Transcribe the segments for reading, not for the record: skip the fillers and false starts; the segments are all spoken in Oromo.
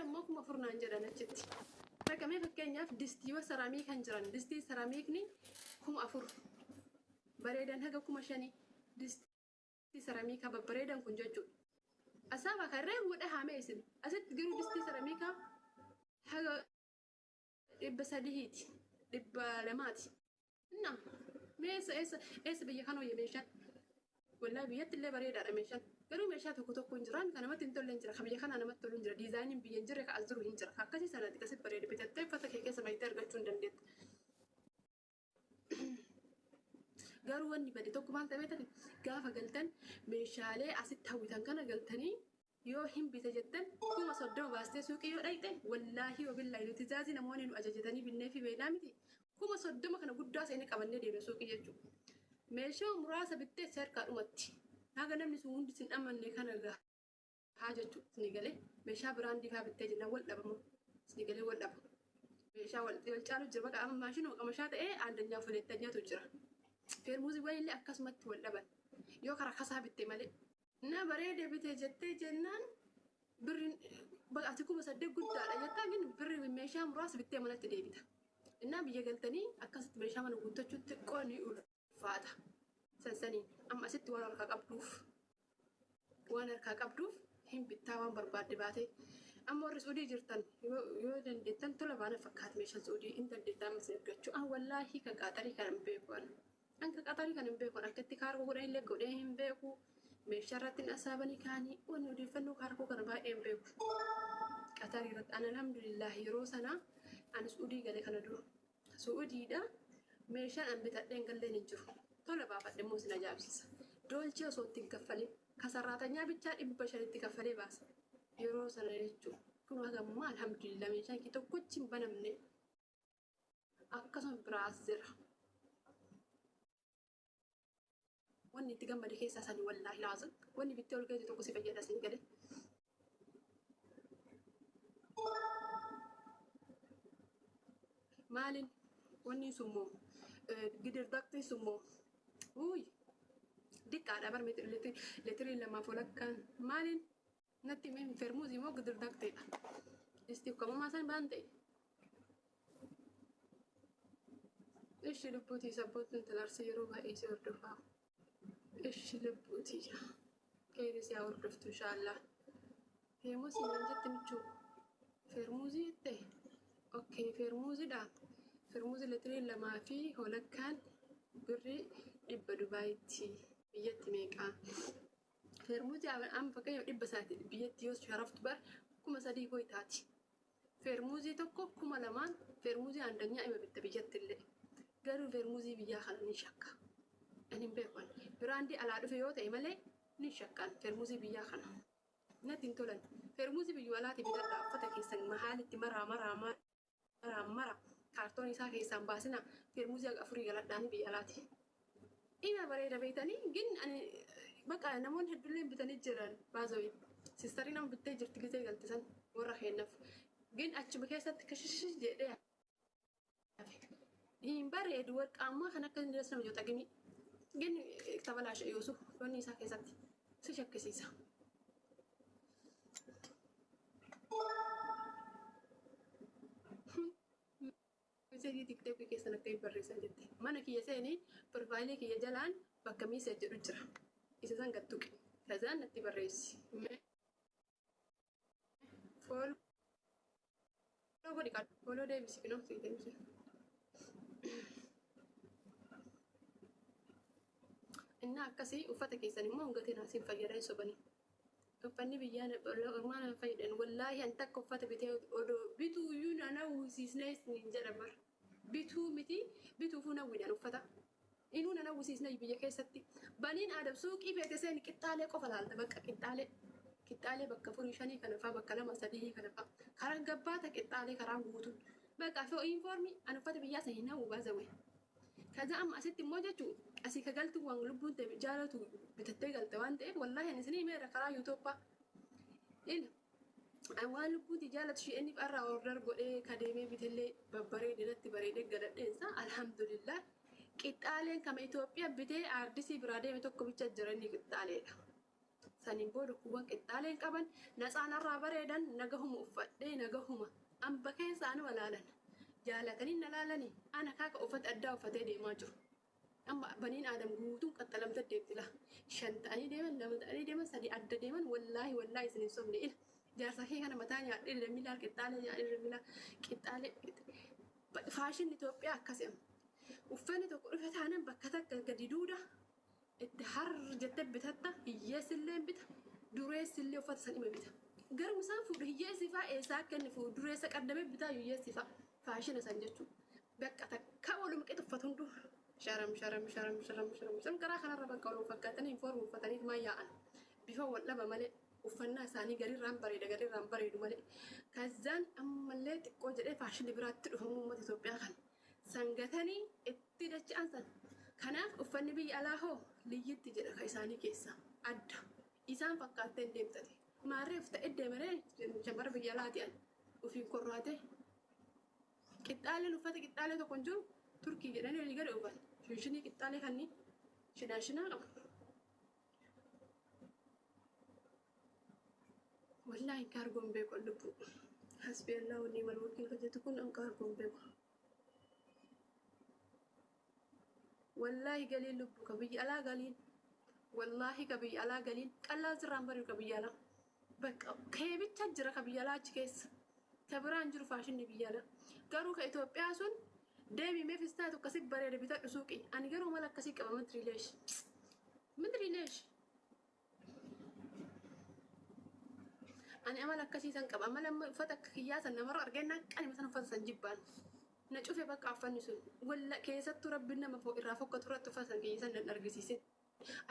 immoo kuma furnaan jedhan achitti. Rakamee fakkeenyaaf distii saraamii kan jiran distii saraamiikni kuma 4 bareedan haga kuma 5 distii saraamiika babbareedan kun jechuudha. Asaba karreen wada haame isin asitti garuu distii saraamiika haga dhibba sadiiti dhibba lamaati. Nam meesa biyya kanoo meeshaan wallahi biyyatti illee bareedaadha meeshaan garuu meeshaa tokko hin jiraan kan namatti hin tolle hin jira kan biyya kanaa namatti tolu hin jira diizaayiniin biyya hin jirre ka as jiru hin jira akkasii sanatti akkasitti bareeda bitattee uffata kee keessa baay'ee argachuu hin dandeetta. Garuu wanni bade tokko maal ta'ee ta'e gaafa galtan meeshaalee asitti hawwitan kana galtanii yoo hin bita jettan kuma 30 baastee suuqii yoo dhayxe wallaahi wabillahi nuti zaazii namoonni nu ajajatanii binnee fi beedaa miti kuma 30 kana guddaa seenii qabannee deemee suuqii jechuudha. Meeshaa muraasa bittee sarkaa dhumatti haga namni sun hundi sin amanne kana haa jechuudha isin galee meeshaa biraandii faa bittee jenna wal dhabamu isin galee wal dhaba meeshaa wal caalu jira baqa amma maashinoo qamashaa ta'ee addunyaa fuleettanyaatu jira. Feermuuzii wayillee akkasumatti wal dhaban yoo karaa kasaa bittee malee na bareede bitee jettee jennaan birriin baqaati kuma 8 guddaadha jettaa gin birri meeshaa muraasa bittee manatti deebita. Innaa biyya galtanii akkasitti meeshaa mana guuttachuutti qoonni ulfaata. Sansanii amma asitti waan harkaa qabduuf hin bittaa waan barbaadde baatee amma warri Suudii jirtan yoo dandeettan tola baana fakkaata meeshaan Suudii hin dandeettan mas argachuu wallaahi kan qaxarii kan hin beeku anka qaxarii kan hin beeku akkatti kaargoo godhan illee godhee hin beeku meeshaa irratti asaabanii kaanii wanni odeeffannoo kaargoo kana baay'ee hin beeku. Qaxarii irratti an alhamdulillah yeroo sana ani Suudii galee kana dura Suudiidha meeshaan an bitadheen galleen hin jiru. Tola baafadhe immoo sin ajaa'ibsiisa. Doolchee osoo ittiin kaffalee kasarraatanyaa bichaa 500 itti kaffalee baasa. Yeroo sana jechuudha. Kun hagammaa alhamdulillah meeshaan kee tokkochi hin banamne akkasuma biraas jira. Wanni itti gammade keessaa sanii wallaahi laazim. Wanni bittee ol geessu tokko si fayyada sin galee. Maalin wanni summoo gidir daqtii summoo uy diqqaadha bar leetirii lamaaf walakkaan maalin natti min feermuuzii moo gidir daqteedha istiif qabamaa san baan ta'e ishi lubbuutii sabbootni talaarsi yeroo baay'ee si hordofaa ishi lubbuutii keeris yaa hordoftu inshaallah feermuuzii naan jette michuu feermuuzii jette okkee feermuuziidha. Feermuuzii leetirii lamaa fi walakkaan birri 100 Dubaayitti biyyatti meeqaa? Feermuuzii amma fakkeenyaaf 100 biyyatti yoo sharaftu bar 3,000 goytaati. Feermuuzii tokko 2,000 feermuuzii aandanyaa ima bitta biyyatti illee. Garuu feermuuzii biyyaa kana ni shakka. Ani hin beekan. Biraandii alaa dhufe yoo ta'e malee ni shakkaan feermuuzii biyyaa kana. Natti hin tolan. Feermuuzii biyya alaati bitadhaa uffata keessan mahaalitti mara. Kaartoon isaa keessaan baasina feermuuzii afurii galadhaan biyya alaati. Ina bareeda beektanii gin baqa namoonni hedduulleen bitanii jiran baazawii sistarii nama bittee jirti gisee galtisan warra kennaaf gin achuma keessatti kashish jedhee hin bareedu warqaammaa kan akka inni nama joota gini gin tabalaasha Yuusuf loonni isaa keessatti si shakkisiisa. Seetii TikTok keessan akka hin barreessan jette. Mana kiyya seenii profaayilii kiyya jalaan bakka miisee jedhu jira. Isa san gattuqe. Kazaan natti barreessi. Fooloo godhi qabu. Fooloo deebisi kinoo sii deebisi. Inni akkasii uffata keessan immoo hungatiin asiin fayyadaan sobanii. Uffanni biyyaan ormaan fayyadan wallaahi an takka uffata bitee odoo bituu iyyuu nana uwwisiisnee hin jedhamu. Bituu miti bituufuu nawwiidhaan uffata. Inuu nana uwwisiisna biyya keessatti. Baniin aadam suuqii feete seen qixxaalee qofa laalta bakka qixxaalee bakka 4-5 kana fa'aa bakka 2-3 kana fa'aa. Karaan gabbaata qixxaalee karaan guutuun. Bakka uniformii an uffata biyyaa sana hin nawwu baazawee. Kaza amma asitti immoo jechuun asii ka galtu waan lubbuun ta'e jaalatu bitattee galte waan ta'eef wallaahi ani isinii meera karaa yuutuubbaa. Waan lubbuuti jaalatu shi'eenniif irraa order godhee kadeemee bitellee babbareedinatti bareedee galadheensa alhamdulillah qixxaaleen kama Itoophiyaa bitee aardisii biraa deeme tokko bicha jiranii qixxaaleedha. saniin booda kuwwan qixxaaleen qaban natsaan irraa bareedan nagahuma uffadhee nagahuma amba keessaan walaalan jaalatanii na laalanii ana kaaka uffata addaa uffatee deemaa jiru. Amma baniin aadam guutuun qaxxalamte deebtila shan ta'anii deeman lama ta'anii deeman sadii adda deeman wallaahi isin hin sobne ila jaarsa kee kana mataa nyaadhee lammiilaal qixxaalee nyaadhee lammiilaa qixxaalee faashin Itoophiyaa akkasii uffanni tokko dhufe taanaan bakka takka gadi duuda itti har jettee bitatta hiyyeessillee bita dureessillee uffata san dhima bita garuu isaan fuudhu hiyyeessi fa'a eessaa akka inni fuudhu dureessa qaddamee bitaa hiyyeessi fa'a faashina san jechuun bakka takka waluma qixu uffatu hunduu sharam garaa kanarra bakka waluma fakkaatanii informu uffatanii maa yaa'an bifa wal dhaba malee uffannaa isaanii gariirraan bareedu malee kazzaan ammallee xiqqoo jedhee faashinii biraatti dhufamu uummata Itoophiyaa kan sangatanii itti dacha'an san kanaaf uffanni biyya alaa hoo liyyitti jedha ka isaanii keessa adda isaan fakkaatee hin deemtate maarreef ta'e deemaree shamara biyya alaa ta'an ofiin korraate qixxaaleen uffata qixxaalee tokko hin jiru turkii jedhanii olii gadi uffata shinii qixxaalee kanneen shinaa qabu. Wallahi kargoon beeku lubbu hasbi Allah wanni mal wakil hojjetu kun an kargoon beeku wallahi galiin lubbu ka biyya alaa galiin wallahi ka biyya alaa galiin qallaan sirraan bari'u ka biyya alaa bakka keebicha jira ka biyya alaa achi keessa ka biraan jiru faashinni biyya alaa garuu ka Itoophiyaa sun deemi meefistaa tokko si bareeda bitadhu suuqii ani garuu mala akkasii qaba madrileesh ani amala akkasiisan qaba amala uffata akka kiyyaasan namarra argannaan qalima san uffata san jibbaan na cufe bakka affanni sun walla keessattuu rabbiin nama irraa fokkatu irratti uffata san kiyyaasan nan argisiise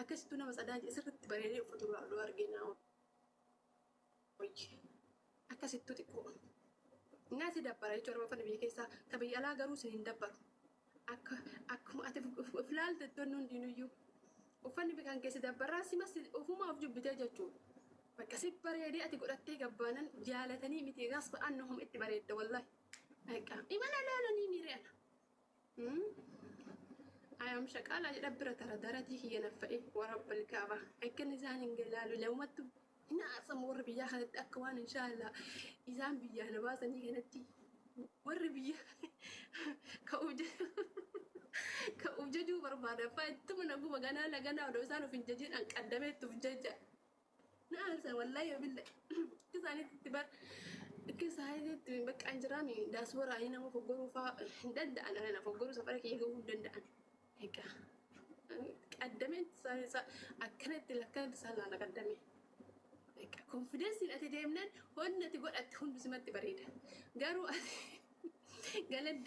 akkasittuu nama sadaa sirriitti bareedee uffatu irraa arginaa akkasittuu xiqqoo naasi dabbara jechuudha uffanni biyya keessaa ka biyya alaa garuu sin hin dabbaru akkuma ati filaalte iddoon hundinuyyuu uffanni bikaan keessi dabbaraa simas ofumaaf jubbitee jechuudha. Bakasi bareedee ati godhattee gabbaanan jaalatanii miti gasba annahum itti bareedda wallahi akka imala laalanii mireena ayam shaqala jedha bira tara darati hiyya nafa'e warabbal kaaba akkan isaan ingilaalu lawmattu ina asam warri biyya kanatti akka waan inshallah isaan biyya na baasanii kanatti warri biyya ka ujaju barbaada fa ittuma nagu magana lagana odo isaan ufin jajin an qaddamee tuf jajja نعم والله بالله كذا تبر كذا هاي بق أنجرامي داسورة هنا ما فوقرو فا دند أنا فوقرو سفرك يجوا دند هيك قدمت صار أكنت لكنت سلا أنا قدمي هيك confidence اللي أتدي منن هون تقول أتكون بسمة بريدة قالوا قالت